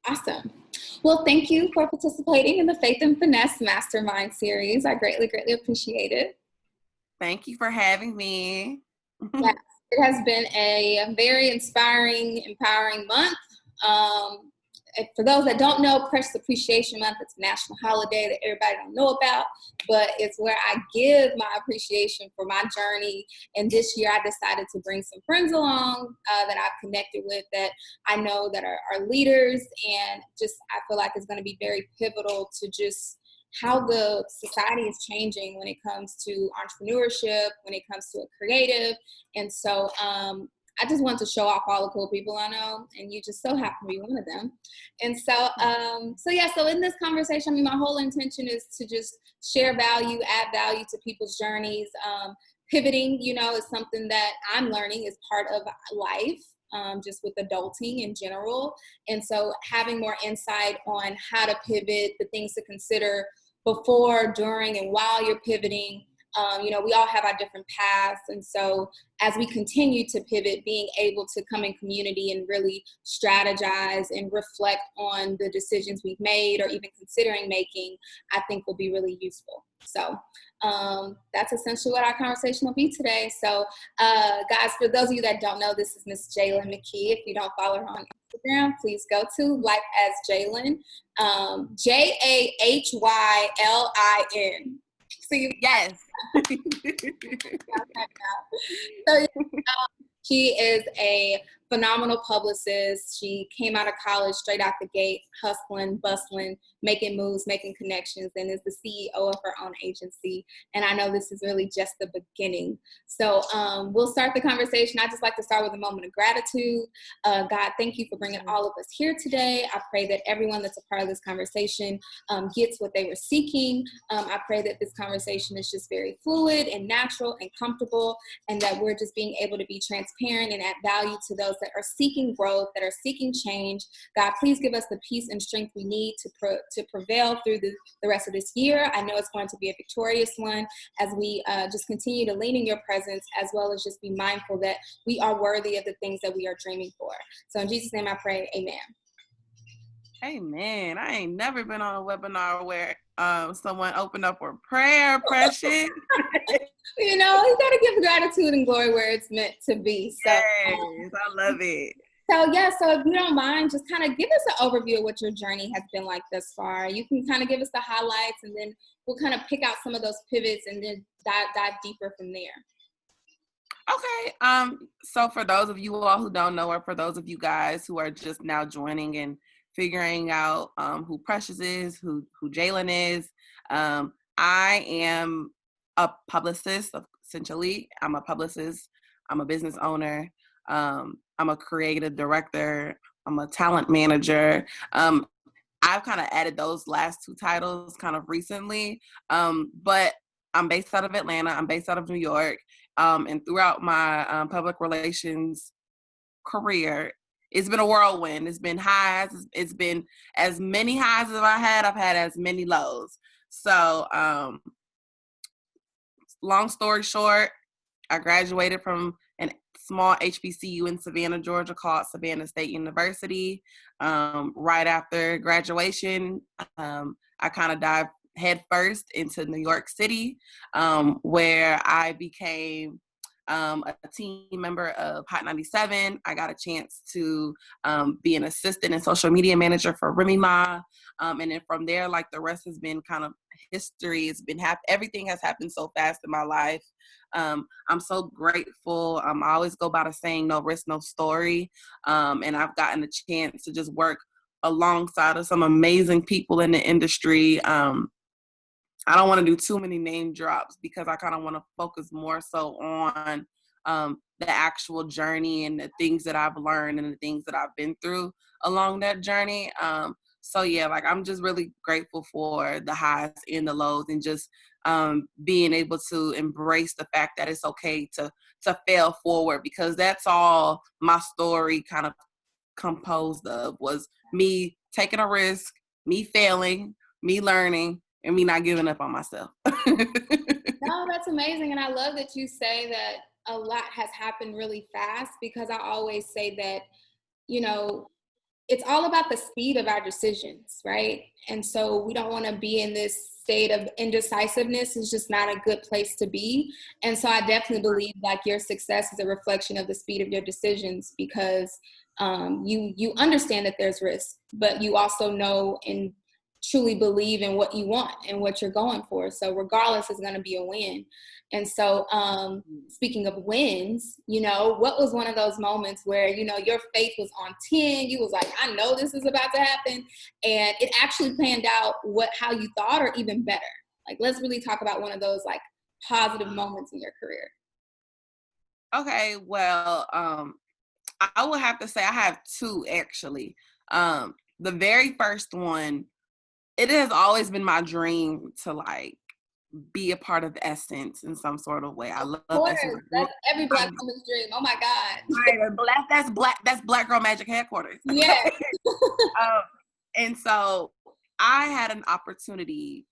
Awesome. Well, thank you for participating in the Faith and Finesse Mastermind series. I greatly, greatly appreciate it. Thank you for having me. Yes, it has been a very inspiring, empowering month. For those that don't know, Precious Appreciation Month, it's a national holiday that everybody don't know about, but it's where I give my appreciation for my journey. And this year I decided to bring some friends along that I've connected with that I know that are leaders, and just I feel like it's going to be very pivotal to just how the society is changing when it comes to entrepreneurship, when it comes to a creative. And so I just want to show off all the cool people I know, and you just so happen to be one of them. And so, so in this conversation, I mean, my whole intention is to just share value, add value to people's journeys. Pivoting, is something that I'm learning is part of life. Just with adulting in general. And so having more insight on how to pivot, the things to consider before, during, and while you're pivoting. We all have our different paths. And so as we continue to pivot, being able to come in community and really strategize and reflect on the decisions we've made or even considering making, I think will be really useful. So that's essentially what our conversation will be today. So guys, for those of you that don't know, this is Miss Jaylin McKee. If you don't follow her on Instagram, please go to Life as Jaylin, JAHYLIN. So yes. So she is a phenomenal publicist. She came out of college straight out the gate, hustling, bustling, making moves, making connections, and is the CEO of her own agency. And I know this is really just the beginning. So we'll start the conversation. I just like to start with a moment of gratitude. God, thank you for bringing all of us here today. I pray that everyone that's a part of this conversation gets what they were seeking. I pray that this conversation is just very fluid and natural and comfortable, and that we're just being able to be transparent and add value to those that are seeking growth, that are seeking change. God, please give us the peace and strength we need to prevail through the rest of this year. I know it's going to be a victorious one as we just continue to lean in your presence, as well as just be mindful that we are worthy of the things that we are dreaming for. So in Jesus' name I pray, amen. Amen. I ain't never been on a webinar where someone opened up for prayer, Precious. You got to give gratitude and glory where it's meant to be. So, yes, I love it. So if you don't mind, just kind of give us an overview of what your journey has been like thus far. You can kind of give us the highlights, and then we'll kind of pick out some of those pivots and then dive deeper from there. Okay. So for those of you all who don't know, or for those of you guys who are just now joining and figuring out who Precious is, who Jaylin is, I am a publicist, essentially. I'm a publicist. I'm a business owner. I'm a creative director. I'm a talent manager. I've kind of added those last two titles kind of recently, but I'm based out of Atlanta. I'm based out of New York. And throughout my public relations career, it's been a whirlwind. It's been highs. It's been as many highs as I've had as many lows. So long story short, I graduated from a small HBCU in Savannah, Georgia called Savannah State University. Right after graduation, I kind of dived headfirst into New York City, where I became a team member of Hot 97. I got a chance to be an assistant and social media manager for Remy Ma. And then from there, like the rest has been kind of history. It's been everything has happened so fast in my life. I'm so grateful. I always go by the saying, no risk, no story. And I've gotten a chance to just work alongside of some amazing people in the industry. I don't want to do too many name drops because I kind of want to focus more so on the actual journey and the things that I've learned and the things that I've been through along that journey. So yeah, like I'm just really grateful for the highs and the lows, and just being able to embrace the fact that it's okay to fail forward, because that's all my story kind of composed of, was me taking a risk, me failing, me learning, and me not giving up on myself. No, that's amazing. And I love that you say that a lot has happened really fast, because I always say that, it's all about the speed of our decisions, right? And so we don't want to be in this state of indecisiveness. It's just not a good place to be. And so I definitely believe like your success is a reflection of the speed of your decisions, because you understand that there's risk, but you also know and truly believe in what you want and what you're going for. So regardless, it's going to be a win. And so speaking of wins, you know, what was one of those moments where, you know, your faith was on 10, you was like, I know this is about to happen, and it actually panned out how you thought, or even better? Like, let's really talk about one of those like positive moments in your career. Okay, well, I will have to say I have two actually. The very first one, it has always been my dream to like be a part of Essence in some sort of way. I love Essence. That's every Black woman's dream. Oh my God. Right, that's Black Girl Magic headquarters. Yeah. And so I had an opportunity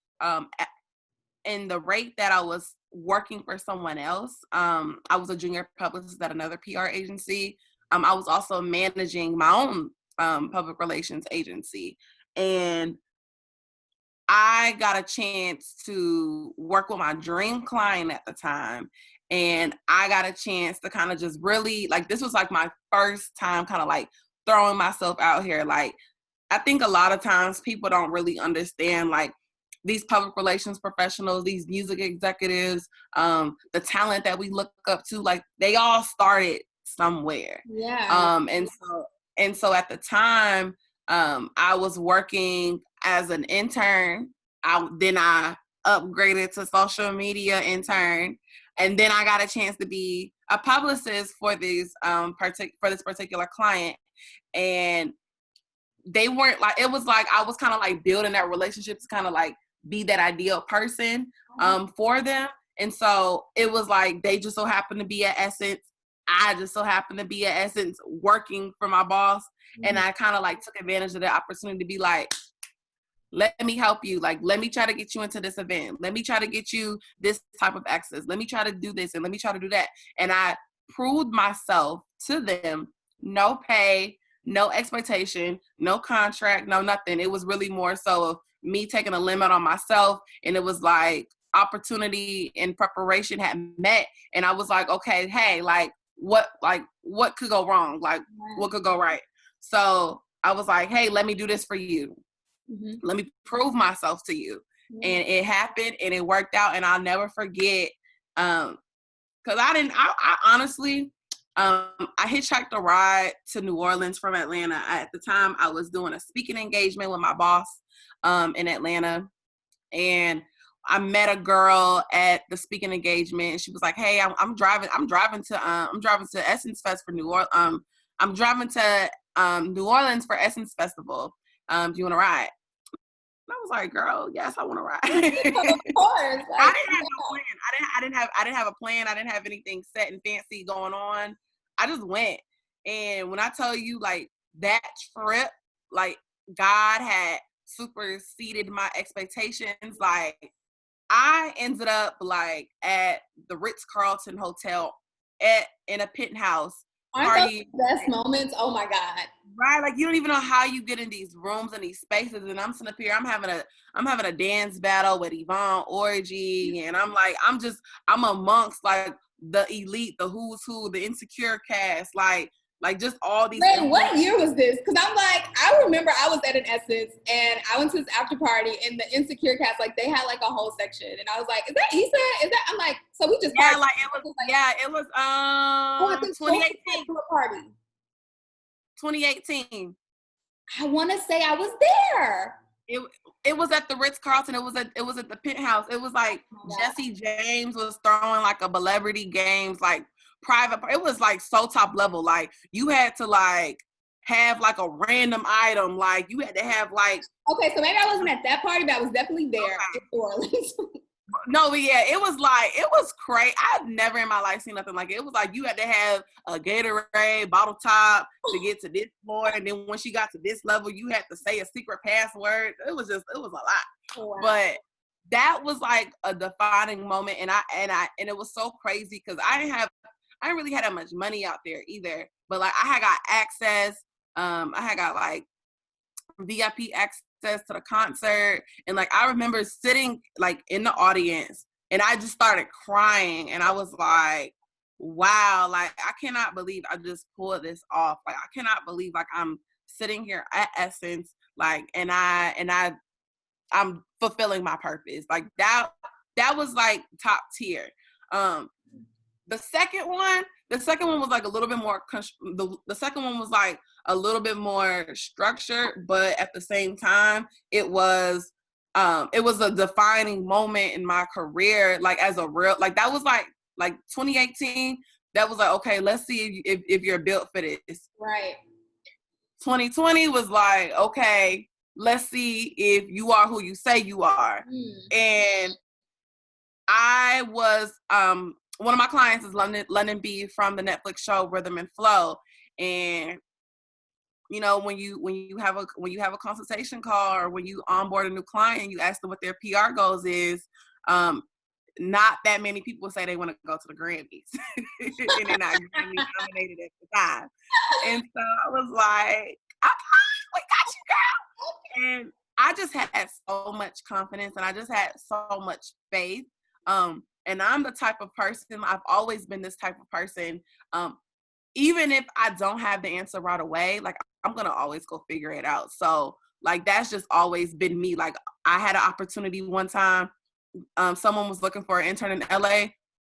in the rate that I was working for someone else. I was a junior publicist at another PR agency. I was also managing my own public relations agency. And I got a chance to work with my dream client at the time. And I got a chance to kind of just really, like, this was like my first time kind of like throwing myself out here. Like, I think a lot of times people don't really understand, like, these public relations professionals, these music executives, the talent that we look up to, like, they all started somewhere. Yeah. And so at the time, I was working as an intern. Then I upgraded to social media intern, and then I got a chance to be a publicist for this particular client. And they weren't like, it was like I was kind of like building that relationship to kind of like be that ideal person for them. And so it was like they just so happened to be at Essence. I just so happened to be at Essence working for my boss. Mm-hmm. And I kind of like took advantage of the opportunity to be like, let me help you. Like, let me try to get you into this event. Let me try to get you this type of access. Let me try to do this and let me try to do that. And I proved myself to them. No pay, no expectation, no contract, no nothing. It was really more so of me taking a limit on myself. And it was like opportunity and preparation had met. And I was like, okay, hey, what could go wrong? Like, what could go right? So I was like, hey, let me do this for you. Mm-hmm. Let me prove myself to you. Yeah. And it happened and it worked out. And I'll never forget, because I honestly, I hitchhiked a ride to New Orleans from Atlanta. At the time, I was doing a speaking engagement with my boss in Atlanta. And I met a girl at the speaking engagement, and she was like, "Hey, I'm driving to Essence Fest for New Orleans. I'm driving to New Orleans for Essence Festival. Do you want to ride?" And I was like, "Girl, yes, I want to ride." Of course. I didn't have no plan. I didn't have a plan. I didn't have anything set and fancy going on. I just went. And when I tell you, like, that trip, like, God had superseded my expectations. Like, I ended up like at the Ritz-Carlton Hotel in a penthouse party. Aren't those the best moments? Oh my God. Right? Like, you don't even know how you get in these rooms and these spaces. And I'm sitting up here, I'm having a dance battle with Yvonne Orgy. And I'm amongst like the elite, the who's who, the Insecure cast, like just all these. Wait, what year was this? Because I'm like, I remember I was at an Essence and I went to this after party and the Insecure cast, like, they had like a whole section, and I was like, is that Issa? Is that? I'm like, so we just it was 2018 party. 2018. I want to say I was there. It was at the Ritz-Carlton. It was at the penthouse. It was like Jesse James was throwing like a celebrity games, like private. It was like so top level. Like, you had to like have like a random item. Like, you had to have like. Okay, so maybe I wasn't at that party, but I was definitely there in New Orleans. No, but yeah, it was crazy. I've never in my life seen nothing like it. It was like you had to have a Gatorade bottle top to get to this floor, and then once you got to this level, you had to say a secret password. It was a lot. Oh, wow. But that was like a defining moment, and it was so crazy because I didn't really have that much money out there either. But like, I had got access. I had got like VIP access to the concert. And like, I remember sitting like in the audience and I just started crying. And I was like, wow, like I cannot believe I just pulled this off. Like, I cannot believe like I'm sitting here at Essence, like, I'm fulfilling my purpose. Like that was like top tier. The second one was like a little bit more, the second one was like a little bit more structured, but at the same time, it was a defining moment in my career, like as a real, like that was like 2018, that was like, okay, let's see if you're built for this. Right. 2020 was like, okay, let's see if you are who you say you are. And I was one of my clients is London B from the Netflix show Rhythm and Flow, and you know, when you have a consultation call or when you onboard a new client, you ask them what their PR goals is. Not that many people say they want to go to the Grammys, and they're not Grammy nominated at the time. And so I was like, okay, we got you, girl. And I just had so much confidence, and I just had so much faith. And I'm the type of person, I've always been this type of person. Even if I don't have the answer right away, like I'm going to always go figure it out. So like, that's just always been me. Like, I had an opportunity one time. Someone was looking for an intern in LA.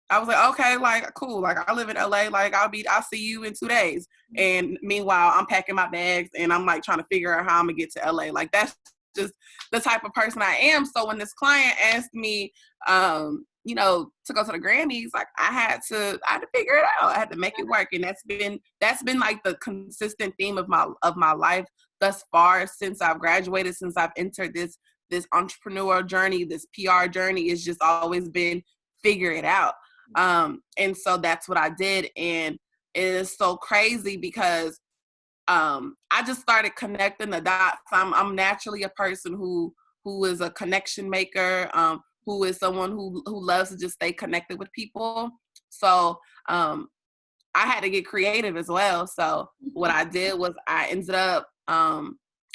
I was like, okay, like cool. Like, I live in LA. Like, I'll see you in 2 days. And meanwhile, I'm packing my bags and I'm like trying to figure out how I'm gonna get to LA. Like, that's just the type of person I am. So when this client asked me, you know, to go to the Grammys, like I had to figure it out. I had to make it work. And that's been like the consistent theme of my life thus far, since I've graduated, since I've entered this entrepreneurial journey, this PR journey. It's just always been figure it out. And so that's what I did. And it is so crazy because I just started connecting the dots. I'm naturally a person who is a connection maker, who is someone who loves to just stay connected with people. So I had to get creative as well. So what I did was I ended up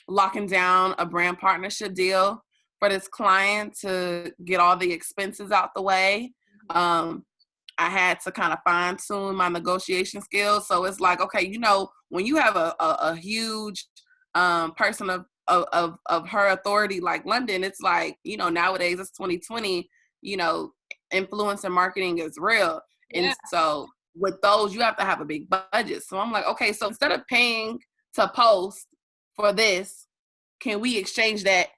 locking down a brand partnership deal for this client to get all the expenses out the way. I had to kind of fine tune my negotiation skills. So it's like, okay, you know, when you have a huge person of her authority like London, it's like, you know, nowadays it's 2020, you know, influencer marketing is real. Yeah. And so with those, you have to have a big budget. So I'm like, okay, so instead of paying to post for this, can we exchange that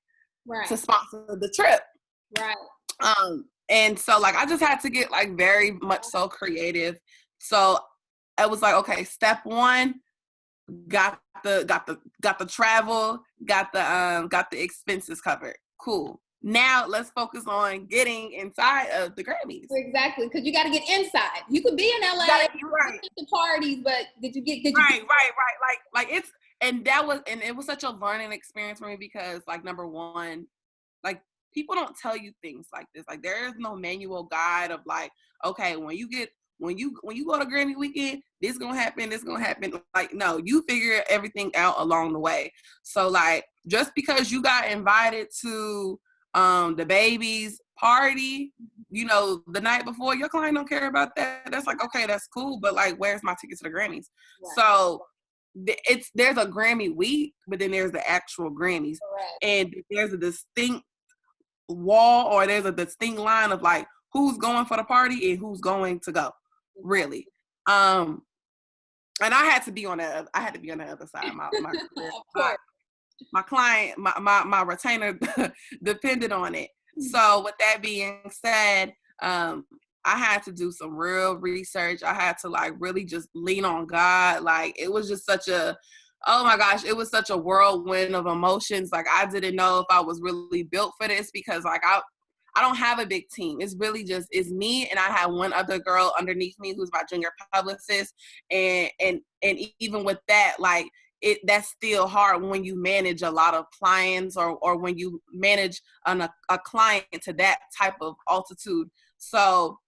to sponsor the trip? Right. And so like, I just had to get like very much so creative. So I was like, okay, step one, got the travel, got the expenses covered. Cool. Now let's focus on getting inside of the Grammys. Exactly, because you got to get inside. You could be in LA, right, the parties, but did you get right? Like it's, and it was such a learning experience for me because like, number one, like people don't tell you things like this. Like there is no manual guide of like, okay, when you go to Grammy weekend, this gonna happen. Like, no, you figure everything out along the way. So like, just because you got invited to the baby's party, you know, the night before, your client don't care about that. That's like, okay, that's cool, but like, where's my ticket to the Grammys? Right. So there's a Grammy week, but then there's the actual Grammys. Correct. And there's a distinct wall, or there's a distinct line of like who's going for the party and who's going to go, really. And I had to be on the other side. My career. My client, my retainer depended on it. So with that being said, I had to do some real research. I had to like really just lean on God. Like it was just oh my gosh, it was such a whirlwind of emotions. Like I didn't know if I was really built for this because like I don't have a big team. It's really just, it's me, and I have one other girl underneath me who's my junior publicist. And even with that, like that's still hard when you manage a lot of clients or when you manage a client to that type of altitude. So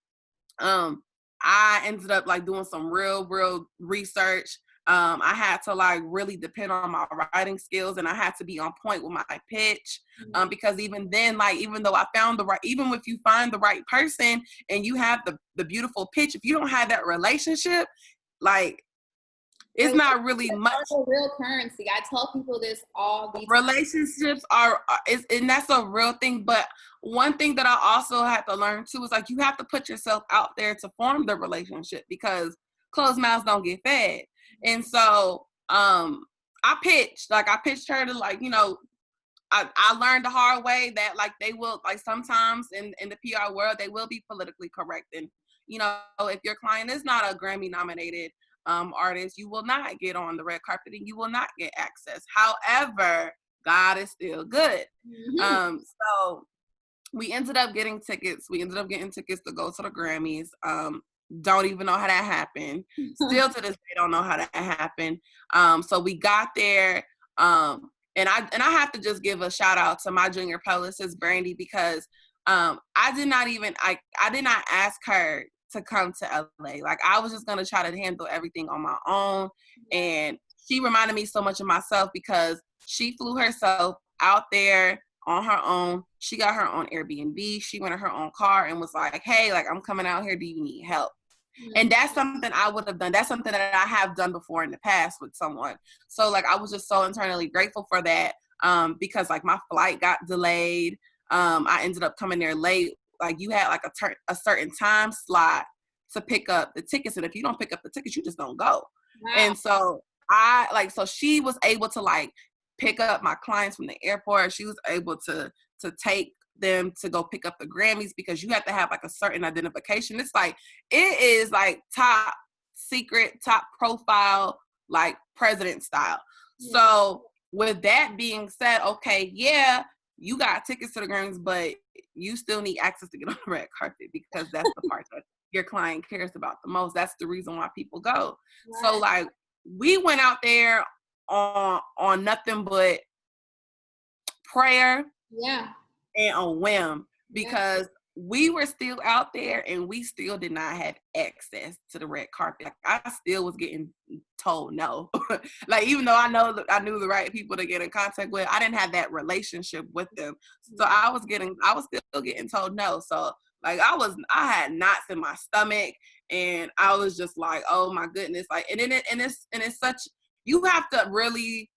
I ended up like doing some real research. I had to like really depend on my writing skills, and I had to be on point with my pitch. Because even then, like, even though I found even if you find the right person and you have the beautiful pitch, if you don't have that relationship, like, it's not really much. A real currency. I tell people this all the time. Relationships and that's a real thing. But one thing that I also had to learn too is like, you have to put yourself out there to form the relationship, because closed mouths don't get fed. And so I pitched her to, like, you know, I learned the hard way that, like, they will, like, sometimes in the PR world, they will be politically correct. And, you know, if your client is not a Grammy nominated artist, you will not get on the red carpet and you will not get access. However, God is still good. So we ended up getting tickets. We ended up getting tickets to go to the Grammys. Don't even know how that happened. Still to this day, don't know how that happened. So we got there. And I have to just give a shout out to my junior publicist, Brandy, because I did not ask her to come to LA. Like, I was just gonna try to handle everything on my own. And she reminded me so much of myself, because she flew herself out there on her own. She got her own Airbnb. She went in her own car and was like, hey, like, I'm coming out here. Do you need help? And that's something I would have done. That's something that I have done before in the past with someone. So, like, I was just so internally grateful for that, because, like, my flight got delayed. I ended up coming there late. Like, you had like a certain time slot to pick up the tickets, and if you don't pick up the tickets, you just don't go. Wow. And so so she was able to, like, pick up my clients from the airport. She was able to take them to go pick up the Grammys, because you have to have like a certain identification. It's like, it is like top secret, top profile, like president style. Yeah. So with that being said, okay, yeah, you got tickets to the Grammys, but you still need access to get on the red carpet, because that's the part that your client cares about the most. That's the reason why people go. Right. So, like, we went out there on nothing but prayer. Yeah. And a whim, because we were still out there and we still did not have access to the red carpet. Like, I still was getting told no. Like, even though I knew the right people to get in contact with, I didn't have that relationship with them. So I was still getting told no. So, like, I had knots in my stomach, and I was just like, oh my goodness. Like, it's such, you have to really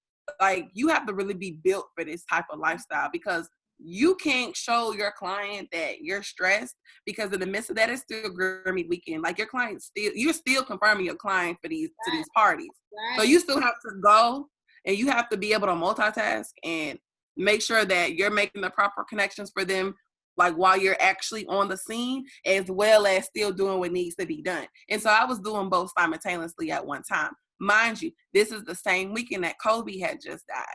be built for this type of lifestyle, because you can't show your client that you're stressed, because in the midst of that, it's still Grammy weekend. Like, you're still confirming your client for to these parties. Right. So you still have to go, and you have to be able to multitask and make sure that you're making the proper connections for them, like, while you're actually on the scene, as well as still doing what needs to be done. And so I was doing both simultaneously at one time. Mind you, this is the same weekend that Kobe had just died.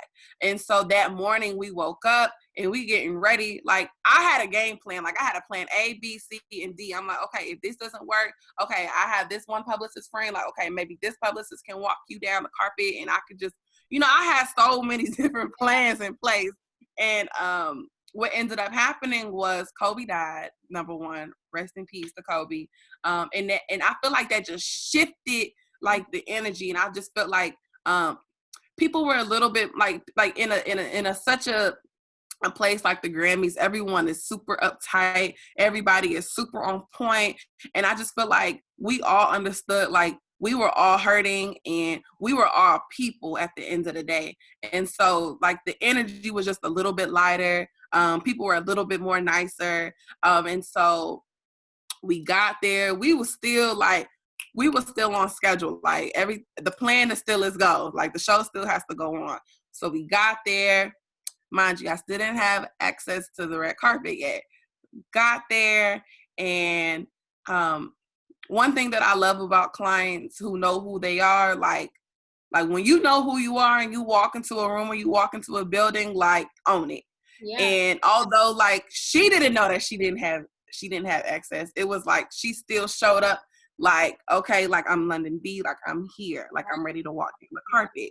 And so that morning we woke up and we getting ready. Like, I had a game plan. Like, I had a plan A, B, C, and D. I'm like, okay, if this doesn't work, okay, I have this one publicist friend. Like, okay, maybe this publicist can walk you down the carpet, and I could just, you know, I had so many different plans in place. And what ended up happening was Kobe died, number one. Rest in peace to Kobe. And I feel like that just shifted, like, the energy, and I just felt like people were a little bit like in a such a place like the Grammys. Everyone is super uptight, everybody is super on point, and I just feel like we all understood, like, we were all hurting and we were all people at the end of the day. And so, like, the energy was just a little bit lighter. People were a little bit more nicer, and so we got there. We were still on schedule. Like, the plan is still is go. Like, the show still has to go on. So we got there. Mind you, I still didn't have access to the red carpet yet. Got there, and one thing that I love about clients who know who they are, like when you know who you are and you walk into a room or you walk into a building, like, own it. Yeah. And although, like, she didn't know that she didn't have access, it was like she still showed up, like, okay, like, I'm London B, like, I'm here, like, I'm ready to walk in the carpet.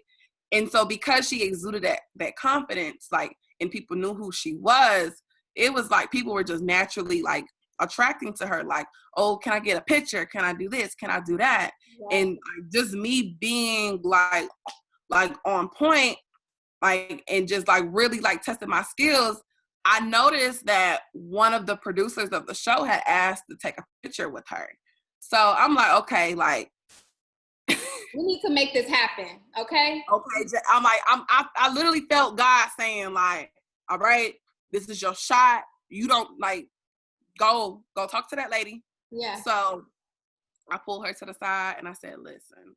And so because she exuded that confidence, like, and people knew who she was, it was like people were just naturally, like, attracting to her. Like, oh, can I get a picture? Can I do this? Can I do that? Yeah. And just me being like on point, like, and just like really like testing my skills, I noticed that one of the producers of the show had asked to take a picture with her. So I'm like, okay, like, we need to make this happen, okay? Okay, I'm like, I literally felt God saying, like, all right, this is your shot. You don't, like, go talk to that lady. Yeah. So I pulled her to the side and I said, listen,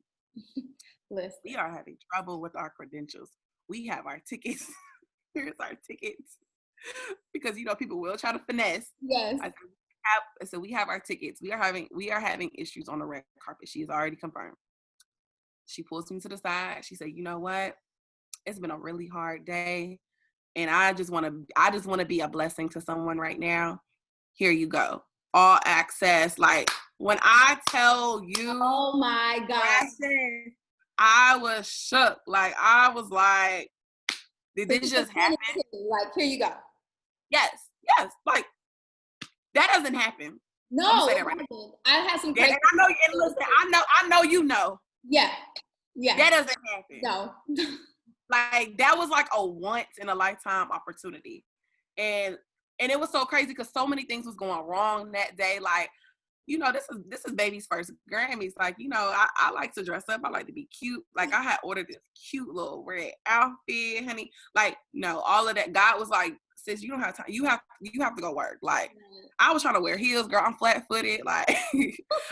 we are having trouble with our credentials. We have our tickets. Here's our tickets. Because, you know, people will try to finesse. Yes. So we have our tickets. We are having issues on the red carpet. She's already confirmed. She pulls me to the side. She said, you know what? It's been a really hard day. And I just want to be a blessing to someone right now. Here you go. All access. Like, when I tell you, oh my God, I was shook. Like, I was like, did this just happen? Like, here you go. Yes. Like, that doesn't happen. No, it right doesn't. I had some crazy. And I know, and listen, I know you know. Yeah. That doesn't happen. No. Like, that was like a once in a lifetime opportunity. And it was so crazy because so many things was going wrong that day. Like, you know, this is baby's first Grammys. Like, you know, I like to dress up. I like to be cute. Like, I had ordered this cute little red outfit, honey. Like, no, all of that. God was like, sis, you don't have time. You have to go work. Like, I was trying to wear heels, girl. I'm flat footed. Like,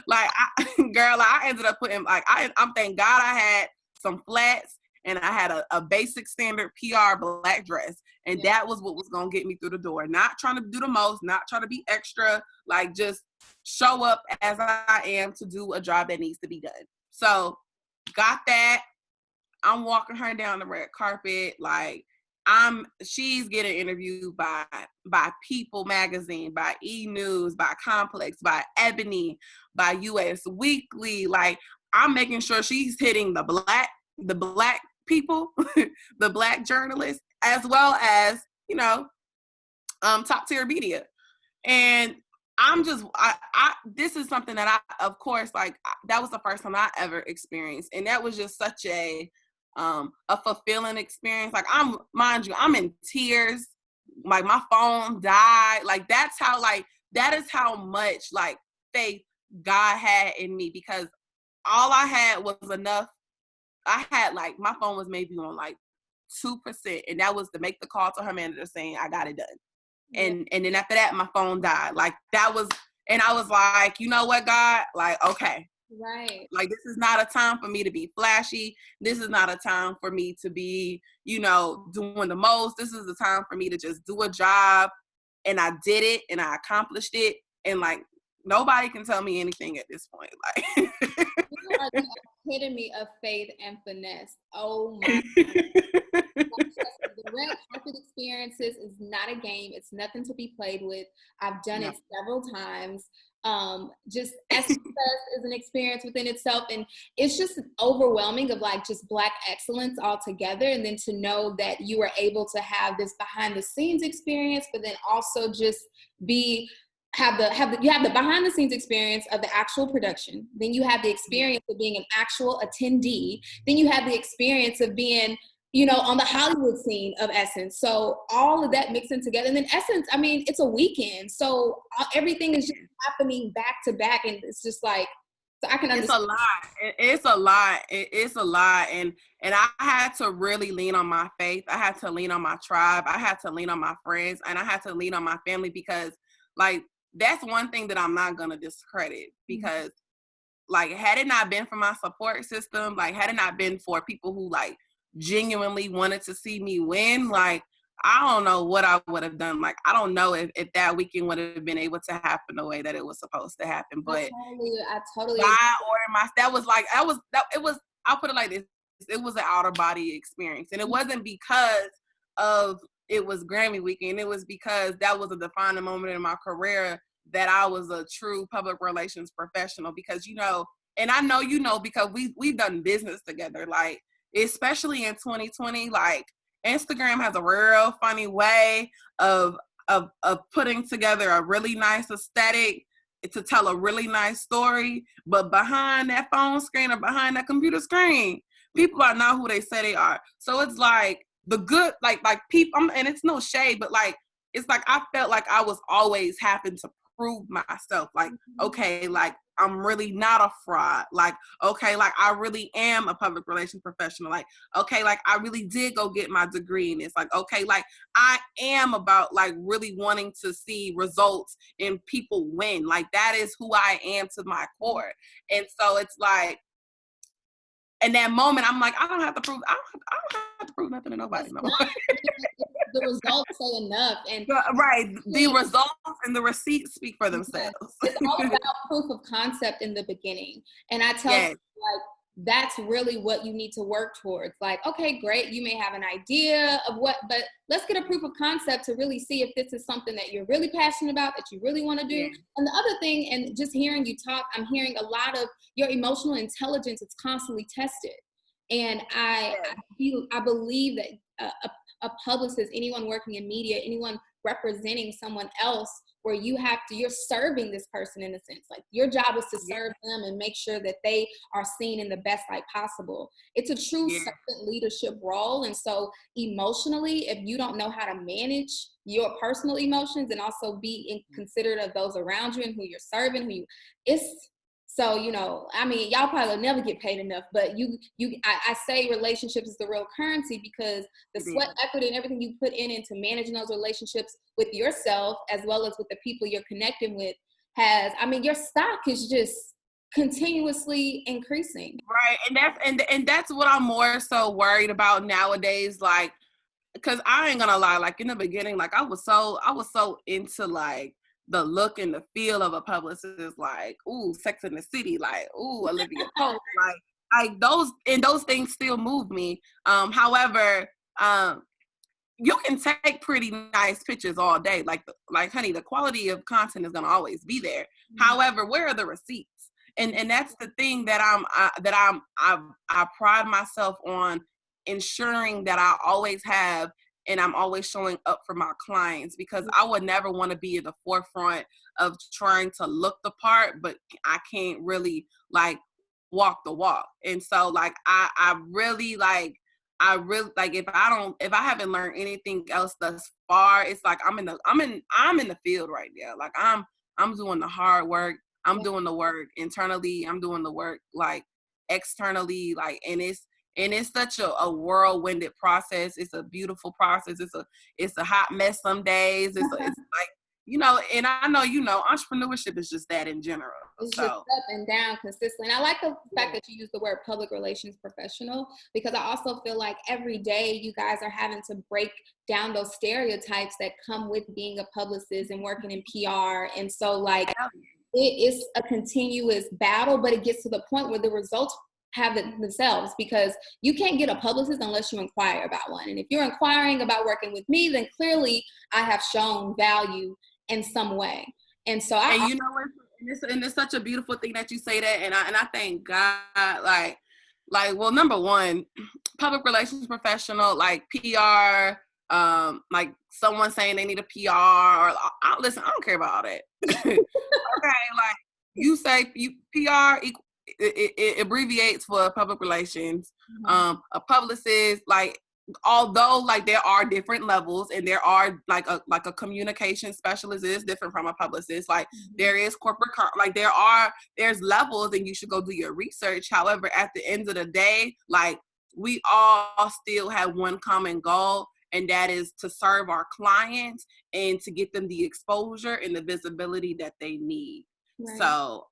I ended up putting, like, I'm thank God I had some flats and I had a basic standard PR black dress. And that was what was going to get me through the door. Not trying to do the most, not trying to be extra, like, just show up as I am to do a job that needs to be done. So got that. I'm walking her down the red carpet. Like, she's getting interviewed by People Magazine, by E! News, by Complex, by Ebony, by US Weekly. Like, I'm making sure she's hitting the black people, the black journalists, as well as, you know, top tier media. And I'm just, this is something that of course, like, that was the first time I ever experienced. And that was just such a fulfilling experience. Like, I'm in tears. Like, my phone died. Like, that is how much, like, faith God had in me, because all I had was enough. I had, like, my phone was maybe on like 2%, and that was to make the call to her manager saying I got it done. And then after that, my phone died. Like, that was, and I was like, you know what, God? Like, okay. Right. Like, this is not a time for me to be flashy. This is not a time for me to be, you know, doing the most. This is the time for me to just do a job. And I did it and I accomplished it. And, like, nobody can tell me anything at this point. Like, you are the epitome of faith and finesse. Oh my God. The red carpet experiences is not a game. It's nothing to be played with. I've done it several times. Just Essence is an experience within itself, and it's just overwhelming of, like, just Black excellence altogether. And then to know that you were able to have this behind the scenes experience, but then also just you have the behind the scenes experience of the actual production. Then you have the experience of being an actual attendee. Then you have the experience of being, you know, on the Hollywood scene of Essence. So all of that mixing together. And then Essence, I mean, it's a weekend. So everything is just happening back to back. And it's just like, so I can understand. It's a lot. And I had to really lean on my faith. I had to lean on my tribe. I had to lean on my friends. And I had to lean on my family, because, like, that's one thing that I'm not going to discredit, because, like, had it not been for my support system, like, had it not been for people who, like, genuinely wanted to see me win, like, I don't know what I would have done. Like, I don't know if that weekend would have been able to happen the way that it was supposed to happen. But I totally I'll put it like this. It was an outer body experience. And it wasn't because of it was Grammy weekend. It was because that was a defining moment in my career that I was a true public relations professional. Because, you know, and I know, you know, because we've done business together, like, especially in 2020, like, Instagram has a real funny way of of putting together a really nice aesthetic to tell a really nice story, but behind that phone screen or behind that computer screen, people are not who they say they are. So it's like the good, like people, and it's no shade, but like, it's like I felt like I was always having to prove myself. Like, okay, like I'm really not a fraud. Like, okay, like I really am a public relations professional. Like, okay, like I really did go get my degree in this. Like, okay, like I am about like really wanting to see results and people win. Like that is who I am to my core. And so it's like, in that moment, I'm like, I don't have to prove nothing to nobody no more. The results say enough. And right, the results and the receipts speak for themselves. It's all about proof of concept in the beginning. And I tell people, like, that's really what you need to work towards. Like, okay, great, you may have an idea of what, but let's get a proof of concept to really see if this is something that you're really passionate about, that you really want to do. Yeah. And the other thing, and just hearing you talk, I'm hearing a lot of your emotional intelligence. It's constantly tested. And I believe that a publicist, anyone working in media, anyone representing someone else, where you're serving this person in a sense. Like your job is to serve them and make sure that they are seen in the best light possible. It's a true servant leadership role. And so emotionally, if you don't know how to manage your personal emotions and also be considerate of those around you and who you're serving, so, you know, I mean, y'all probably never get paid enough, but I say relationships is the real currency, because the sweat equity and everything you put into managing those relationships with yourself as well as with the people you're connecting with your stock is just continuously increasing. Right. And that's what I'm more so worried about nowadays. Like, because I ain't gonna lie, like in the beginning, like I was so into like the look and the feel of a publicist, like, ooh, Sex in the City, like, ooh, Olivia Pope, like those things still move me. However, you can take pretty nice pictures all day. Like, honey, the quality of content is gonna always be there. Mm-hmm. However, where are the receipts? And that's the thing that I pride myself on ensuring that I always have, and I'm always showing up for my clients, because I would never want to be at the forefront of trying to look the part, but I can't really like walk the walk. And so like I really like if I haven't learned anything else thus far, it's like I'm in the field right now. Like I'm doing the hard work. I'm doing the work internally. I'm doing the work like externally. Like, and it's such a whirlwinded process. It's a beautiful process. It's a hot mess some days. It's like, you know, and I know, you know, entrepreneurship is just that in general. It's just up and down consistently. And I like the fact that you use the word public relations professional, because I also feel like every day you guys are having to break down those stereotypes that come with being a publicist and working in PR. And so like it is a continuous battle, but it gets to the point where the results have it themselves, because you can't get a publicist unless you inquire about one. And if you're inquiring about working with me, then clearly I have shown value in some way. And so you know what? And it's such a beautiful thing that you say that, and I thank God. Like, well, number one, public relations professional, like PR, like someone saying they need a PR, or listen, I don't care about all that. Okay, like you say, PR it abbreviates for public relations. Mm-hmm. A publicist, like, although like there are different levels, and there are like a communication specialist is different from a publicist. Like there is corporate, like there's levels, and you should go do your research. However, at the end of the day, like we all still have one common goal, and that is to serve our clients and to get them the exposure and the visibility that they need. Right. So,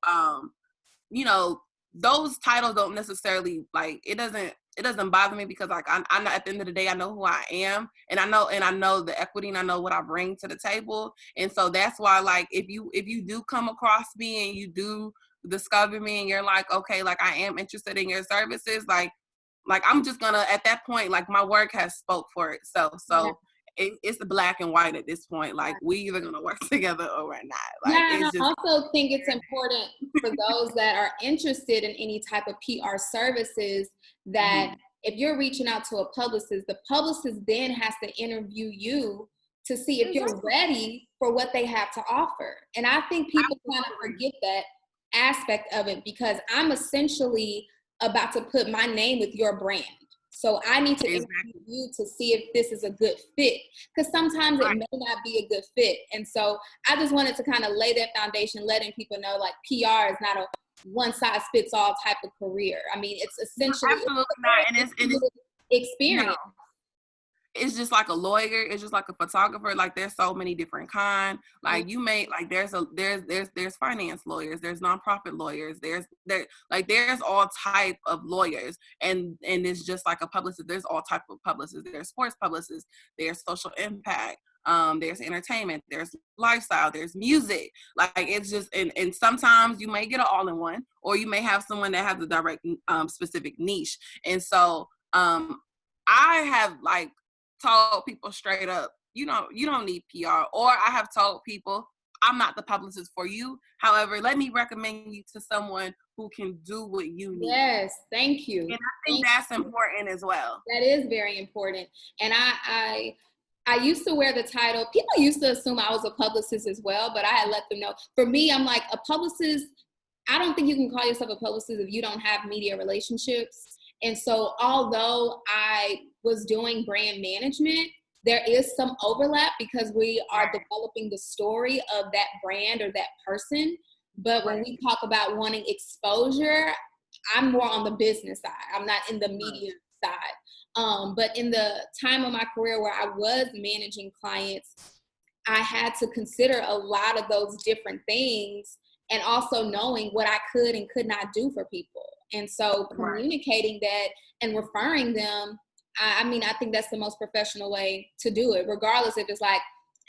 you know, those titles don't necessarily, like, it doesn't bother me, because like I know at the end of the day I know who I am, and I know the equity, and I know what I bring to the table. And so that's why, like, if you do come across me and you do discover me and you're like, okay, like I am interested in your services, like I'm just gonna, at that point, like my work has spoke for itself. So it's the black and white at this point. Like we either gonna work together or we're not. Like, and I also think it's important for those that are interested in any type of PR services that if you're reaching out to a publicist, the publicist then has to interview you to see if you're ready for what they have to offer. And I think people kind of forget that aspect of it, because I'm essentially about to put my name with your brand. So I need to interview you to see if this is a good fit, because sometimes it may not be a good fit. And so I just wanted to kind of lay that foundation, letting people know like PR is not a one size fits all type of career. I mean, it's essentially absolutely not. And it's experience. No. It's just like a lawyer. It's just like a photographer. Like there's so many different kind. Like you may like there's finance lawyers. There's nonprofit lawyers. There's all type of lawyers. And it's just like a publicist. There's all type of publicists. There's sports publicists. There's social impact. There's entertainment. There's lifestyle. There's music. Like it's just and sometimes you may get an all in one, or you may have someone that has a direct specific niche. And so I have like told people straight up, you don't need PR. Or I have told people, I'm not the publicist for you. However, let me recommend you to someone who can do what you need. Yes, thank you. And I think that's important as well. That is very important. And I used to wear the title. People used to assume I was a publicist as well, but I had let them know. For me, I'm like, a publicist, I don't think you can call yourself a publicist if you don't have media relationships. And so although I was doing brand management, there is some overlap because we are developing the story of that brand or that person. But when we talk about wanting exposure, I'm more on the business side. I'm not in the media side. But in the time of my career where I was managing clients, I had to consider a lot of those different things, and also knowing what I could and could not do for people. And so communicating that and referring them, I mean, I think that's the most professional way to do it, regardless if it's like,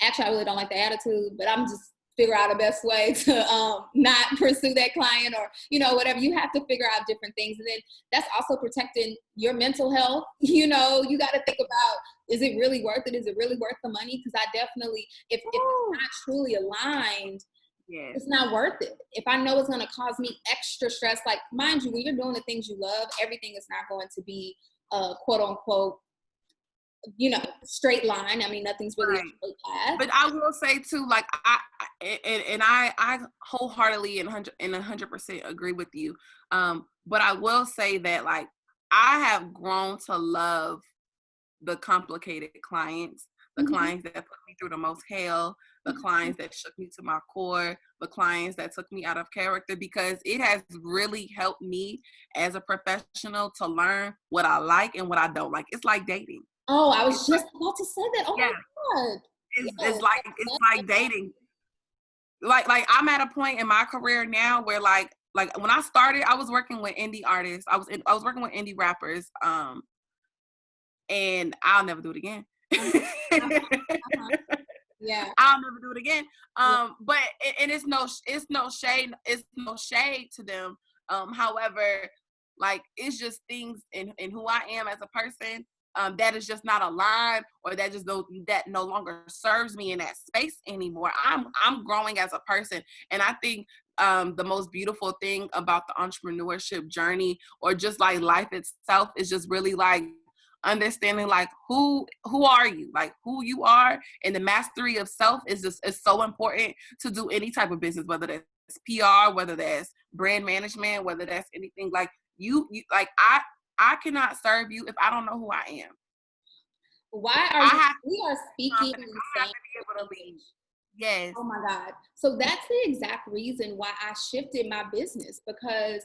actually, I really don't like the attitude, but I'm just figure out a best way to not pursue that client, or, whatever. You have to figure out different things. And then that's also protecting your mental health. You got to think about, is it really worth it? Is it really worth the money? Because I definitely, if it's not truly aligned, it's not worth it. If I know it's going to cause me extra stress, like, mind you, when you're doing the things you love, everything is not going to be quote unquote, straight line. I mean, nothing's really a straight path. But I will say too, like I wholeheartedly and 100% agree with you. But I will say that like I have grown to love the complicated clients, the clients that put me through the most hell, the clients that shook me to my core, the clients that took me out of character, because it has really helped me as a professional to learn what I like and what I don't like. It's like dating. Oh, I was just about to say that. Oh my God. It's like dating. Like I'm at a point in my career now where like when I started, I was working with indie artists. I was working with indie rappers. And I'll never do it again. Yeah. I'll never do it again. But it's no shade to them. However, like it's just things in who I am as a person that is just not aligned, or that no longer serves me in that space anymore. I'm growing as a person, and I think the most beautiful thing about the entrepreneurship journey, or just like life itself, is just really like understanding like who are you, like who you are, and the mastery of self is so important to do any type of business, whether that's PR, whether that's brand management, whether that's anything. Like you like I cannot serve you if I don't know who I am. Why are we are speaking in the same language? Yes. Oh my God. So that's the exact reason why I shifted my business, because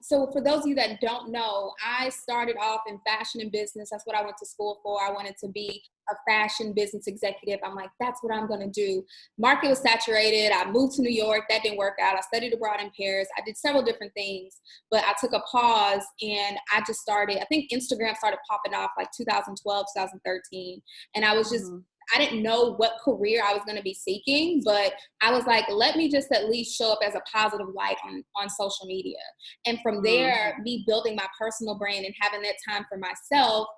so for those of you that don't know, I started off in fashion and business. That's what I went to school for. I wanted to be a fashion business executive. I'm like, that's what I'm going to do. Market was saturated. I moved to New York. That didn't work out. I studied abroad in Paris. I did several different things, but I took a pause, and I just started, I think Instagram started popping off like 2012, 2013. And I was just, I didn't know what career I was going to be seeking, but I was like, let me just at least show up as a positive light on social media. And from there, me building my personal brand and having that time for myself,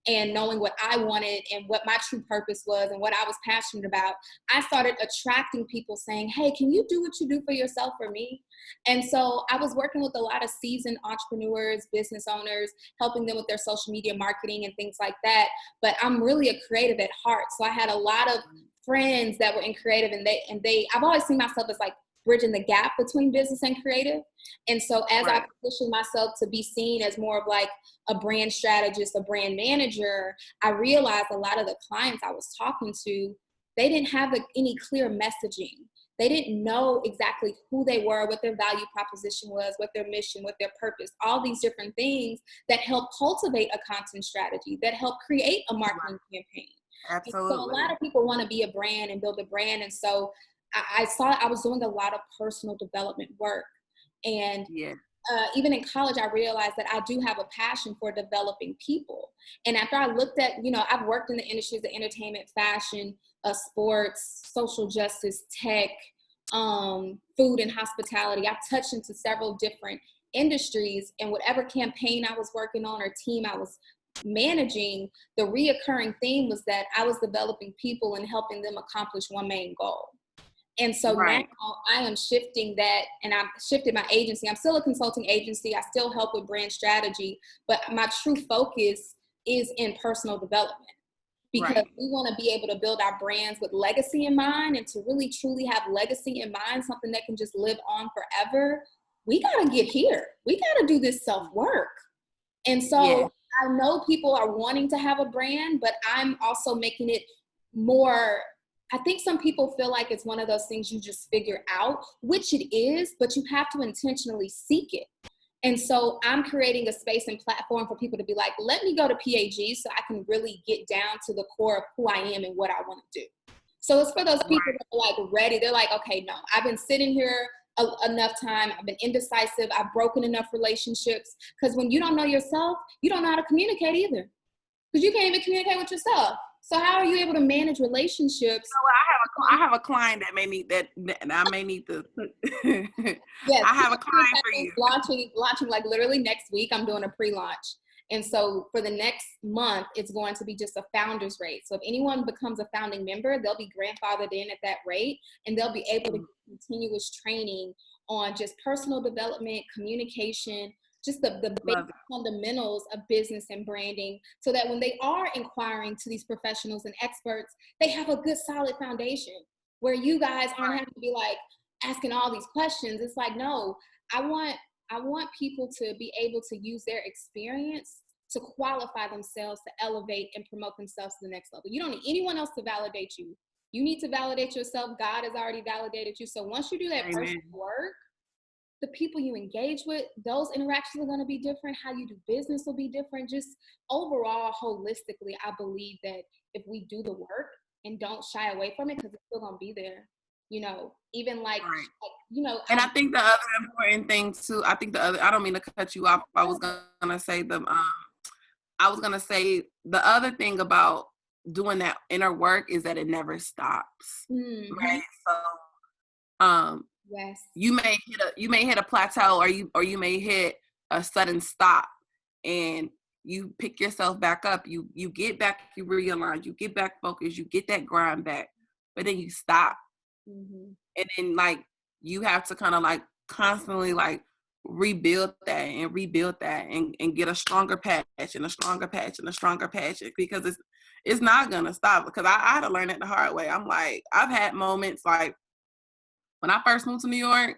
and knowing what I wanted and what my true purpose was and what I was passionate about, I started attracting people saying, hey, can you do what you do for yourself for me? And so I was working with a lot of seasoned entrepreneurs, business owners, helping them with their social media marketing and things like that. But I'm really a creative at heart. So I had a lot of friends that were in creative, and I've always seen myself as like bridging the gap between business and creative. And so as I positioned myself to be seen as more of like a brand strategist, a brand manager, I realized a lot of the clients I was talking to, they didn't have any clear messaging. They didn't know exactly who they were, what their value proposition was, what their mission, what their purpose, all these different things that help cultivate a content strategy, that help create a marketing campaign. Absolutely. And so a lot of people want to be a brand and build a brand. And so I saw I was doing a lot of personal development work. And even in college, I realized that I do have a passion for developing people. And after I looked at, I've worked in the industries of entertainment, fashion, sports, social justice, tech, food and hospitality. I've touched into several different industries, and whatever campaign I was working on or team I was managing, the reoccurring theme was that I was developing people and helping them accomplish one main goal. And so now I am shifting that, and I've shifted my agency. I'm still a consulting agency. I still help with brand strategy, but my true focus is in personal development, because we want to be able to build our brands with legacy in mind, and to really truly have legacy in mind, something that can just live on forever. We got to get here. We got to do this self-work. And so I know people are wanting to have a brand, but I'm also making it more, I think some people feel like it's one of those things you just figure out, which it is, but you have to intentionally seek it. And so I'm creating a space and platform for people to be like, let me go to PAG so I can really get down to the core of who I am and what I want to do. So it's for those people that are like ready. They're like, okay, no, I've been sitting here enough time. I've been indecisive. I've broken enough relationships. Because when you don't know yourself, you don't know how to communicate either. Because you can't even communicate with yourself. So how are you able to manage relationships? I have a client that may need that, and I may need to. Yes, I have a client for you. Launching like literally next week. I'm doing a pre-launch. And so for the next month, it's going to be just a founder's rate. So if anyone becomes a founding member, they'll be grandfathered in at that rate, and they'll be able to get continuous training on just personal development, communication, just the basic fundamentals of business and branding, so that when they are inquiring to these professionals and experts, they have a good solid foundation where you guys aren't having to be like asking all these questions. It's like, no, I want people to be able to use their experience to qualify themselves, to elevate and promote themselves to the next level. You don't need anyone else to validate you. You need to validate yourself. God has already validated you. So once you do that personal work, the people you engage with, those interactions are going to be different. How you do business will be different. Just overall, holistically, I believe that if we do the work and don't shy away from it, because it's still going to be there, even like, And I think the other important thing too, I don't mean to cut you off. I was going to say the other thing about doing that inner work is that it never stops. Mm-hmm. Right. So, yes, you may hit a plateau, or you may hit a sudden stop, and you pick yourself back up. You get back, you realign, you get back focused, you get that grind back, but then you stop. Mm-hmm. And then like you have to kind of like constantly like rebuild that and get a stronger patch and a stronger patch and a stronger patch, because it's not gonna stop. Because I had to learn it the hard way. I'm like, I've had moments like when I first moved to New York,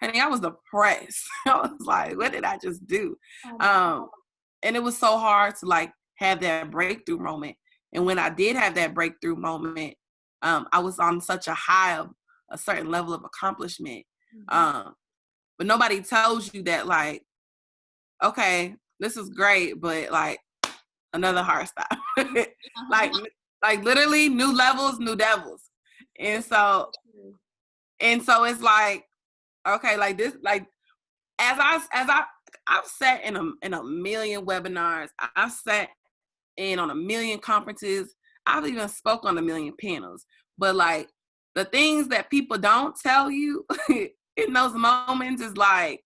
honey, I was depressed. I was like, what did I just do? And it was so hard to like have that breakthrough moment. And when I did have that breakthrough moment, I was on such a high of a certain level of accomplishment. Mm-hmm. But nobody tells you that, like, okay, this is great, but like another hard stop. like literally new levels, new devils. And so it's like, okay, like this, like I've sat in a million webinars. I've sat in on a million conferences. I've even spoke on a million panels. But like the things that people don't tell you in those moments is like,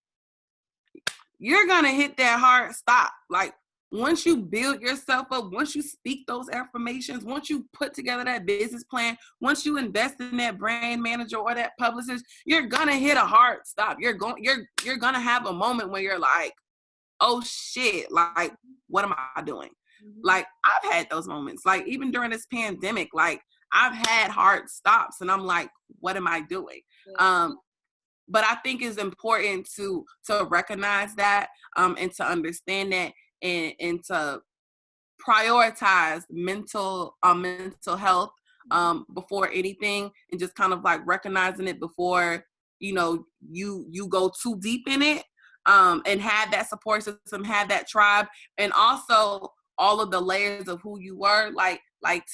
you're gonna hit that hard stop. Like once you build yourself up, once you speak those affirmations, once you put together that business plan, once you invest in that brand manager or that publicist, you're gonna hit a hard stop. You're gonna have a moment where you're like, oh shit, like, what am I doing? Like, I've had those moments, like, even during this pandemic, like, I've had hard stops and I'm like, what am I doing? But I think it's important to recognize that, and to understand that, and to prioritize mental health before anything, and just kind of like recognizing it before you go too deep in it, and have that support system, have that tribe, and also all of the layers of who you were, like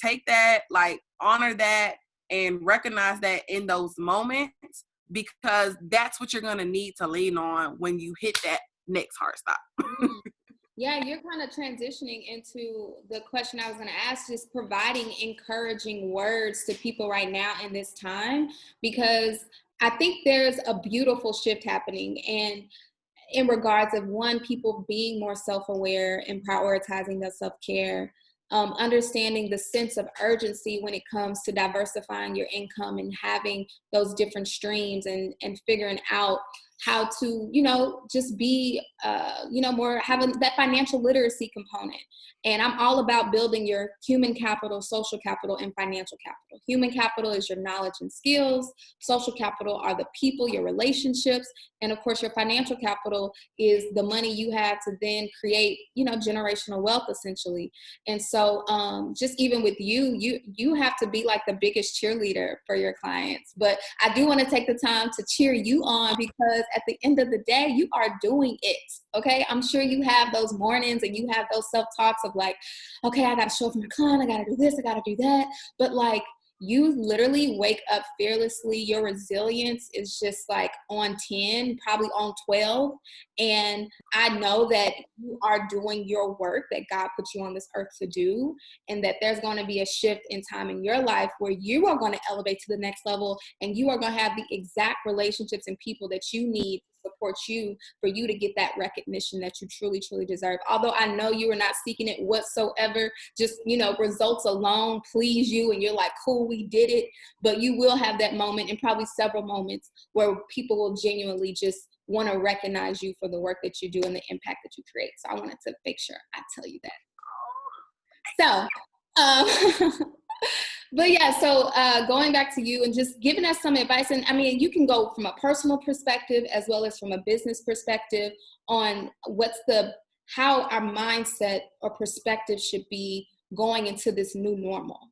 take that, like honor that, and recognize that in those moments, because that's what you're going to need to lean on when you hit that next hard stop. Yeah, you're kind of transitioning into the question I was going to ask, just providing encouraging words to people right now in this time, because I think there's a beautiful shift happening, and in regards of, one, people being more self-aware and prioritizing their self-care, understanding the sense of urgency when it comes to diversifying your income and having those different streams, and figuring out how to, just be, more having that financial literacy component. And I'm all about building your human capital, social capital, and financial capital. Human capital is your knowledge and skills. Social capital are the people, your relationships. And of course, your financial capital is the money you have to then create, generational wealth, essentially. And so just even with you have to be like the biggest cheerleader for your clients. But I do want to take the time to cheer you on, because at the end of the day, you are doing it. Okay. I'm sure you have those mornings and you have those self-talks of like, okay, I got to show up for my client. I got to do this. I got to do that. But like, you literally wake up fearlessly. Your resilience is just like on 10, probably on 12. And I know that you are doing your work that God put you on this earth to do, and that there's going to be a shift in time in your life where you are going to elevate to the next level, and you are going to have the exact relationships and people that you need to support you, for you to get that recognition that you truly, truly deserve. Although I know you are not seeking it whatsoever, just, results alone please you, and you're like, cool, we did it. But you will have that moment, and probably several moments, where people will genuinely just want to recognize you for the work that you do and the impact that you create. So I wanted to make sure I tell you that. So, but yeah, so going back to you and just giving us some advice. And I mean, you can go from a personal perspective as well as from a business perspective on how our mindset or perspective should be going into this new normal.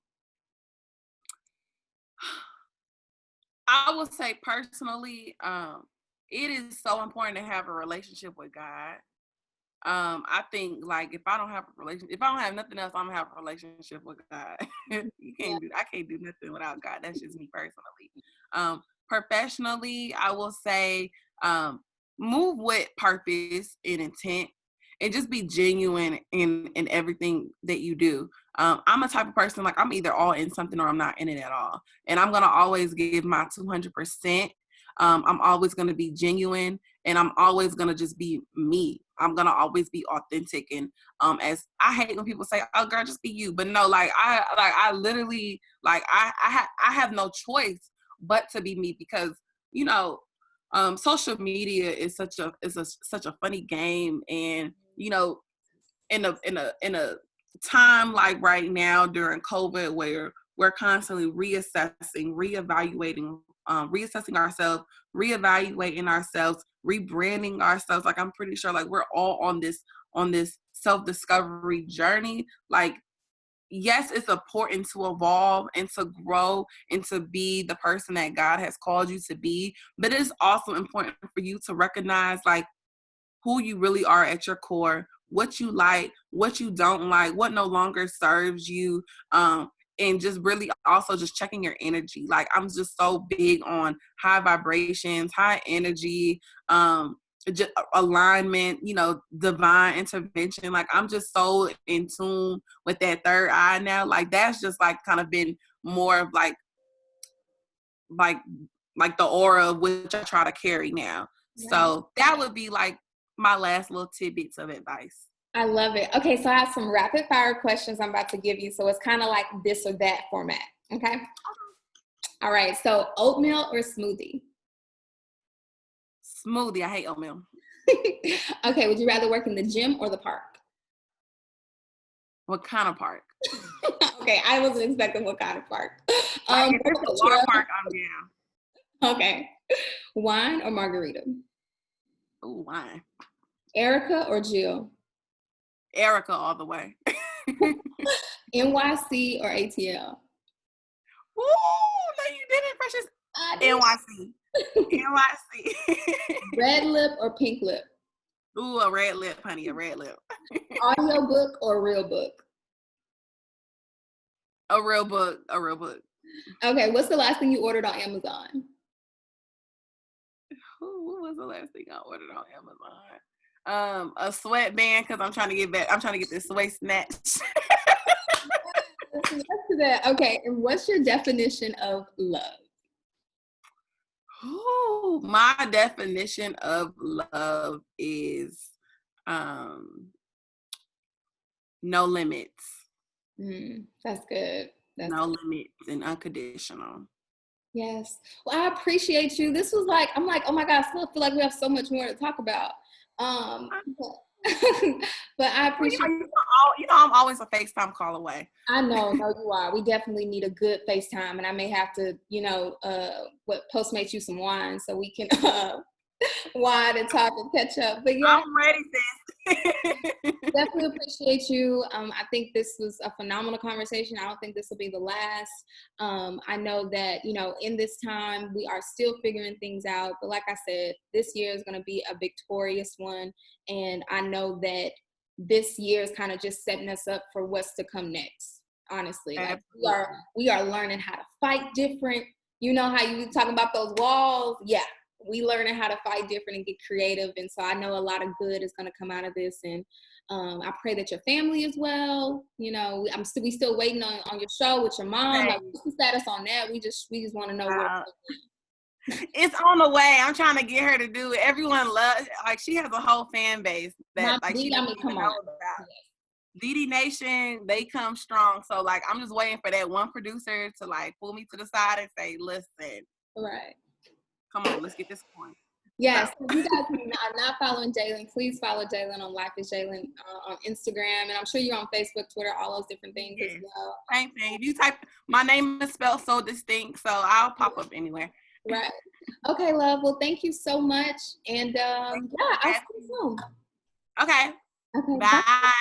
I would say personally, it is so important to have a relationship with God. I think, like, if I don't have nothing else, I'm gonna have a relationship with God. I can't do nothing without God. That's just me personally. Professionally, I will say, move with purpose and intent, and just be genuine in everything that you do. I'm a type of person, like, I'm either all in something or I'm not in it at all. And I'm going to always give my 200%. I'm always going to be genuine, and I'm always going to just be me. I'm going to always be authentic. And as I hate when people say, oh girl, just be you. But no, I literally, I have no choice but to be me, because, social media is such a funny game. And, in a time like right now during COVID, where we're constantly reevaluating ourselves, rebranding ourselves. Like, I'm pretty sure, like, we're all on this self-discovery journey. Like, yes, it's important to evolve and to grow and to be the person that God has called you to be, but it's also important for you to recognize, like, who you really are at your core, what you like, what you don't like, what no longer serves you, and just really also just checking your energy. Like, I'm just so big on high vibrations, high energy, just alignment, divine intervention. Like, I'm just so in tune with that third eye now. Like, that's just like kind of been more of like the aura of which I try to carry now. Yeah. So that would be like my last little tidbits of advice. I love it. Okay, so I have some rapid fire questions I'm about to give you. So it's kind of like this or that format. Okay. All right. So oatmeal or smoothie? Smoothie. I hate oatmeal. Okay. Would you rather work in the gym or the park? What kind of park? Okay. I wasn't expecting what kind of park. Like if it's a water park, I'm down. Okay. Wine or margarita? Ooh, wine. Erica or Jill? Erica all the way. NYC or ATL? Ooh, no, you didn't, precious. NYC. NYC. Red lip or pink lip? Ooh, a red lip, honey, a red lip. Audio book or real book? A real book, a real book. Okay, what's the last thing you ordered on Amazon? What was the last thing I ordered on Amazon? A sweatband because I'm trying to get back. I'm trying to get this waist snatched. Let's get to that. Okay, and what's your definition of love? Ooh, my definition of love is no limits. That's good. No limits and unconditional. Yes. Well, I appreciate you. This was like, I'm like, oh my God, I still feel like we have so much more to talk about. But I appreciate you know, I'm always a FaceTime call away. I know you are. We definitely need a good FaceTime, and I may have to, Postmate you some wine so we can wine and talk and catch up. But yeah, I'm ready, sis. definitely appreciate you. I think this was a phenomenal conversation. I don't think this will be the last. I know that, in this time, we are still figuring things out. But like I said, this year is going to be a victorious one. And I know that this year is kind of just setting us up for what's to come next. Honestly, like we are learning how to fight different. You know how you talking about those walls? Yeah. We learning how to fight different and get creative. And so I know a lot of good is going to come out of this. And I pray that your family is well. We still waiting on your show with your mom. Like, what's the status on that? We just want to know what. It's on the way. I'm trying to get her to do it. Everyone loves, like, she has a whole fan base that she doesn't even know about. DD Nation, they come strong. So like, I'm just waiting for that one producer to like pull me to the side and say, listen. Right. Come on, let's get this going. Yes, if you guys are not following Jalen, please follow Jalen on Life is Jalen on Instagram, and I'm sure you're on Facebook, Twitter, all those different things as well. Same thing. If you type, my name is spelled so distinct, so I'll pop up anywhere. Right. Okay, love. Well, thank you so much, and I'll see you soon. Okay. Okay. Bye.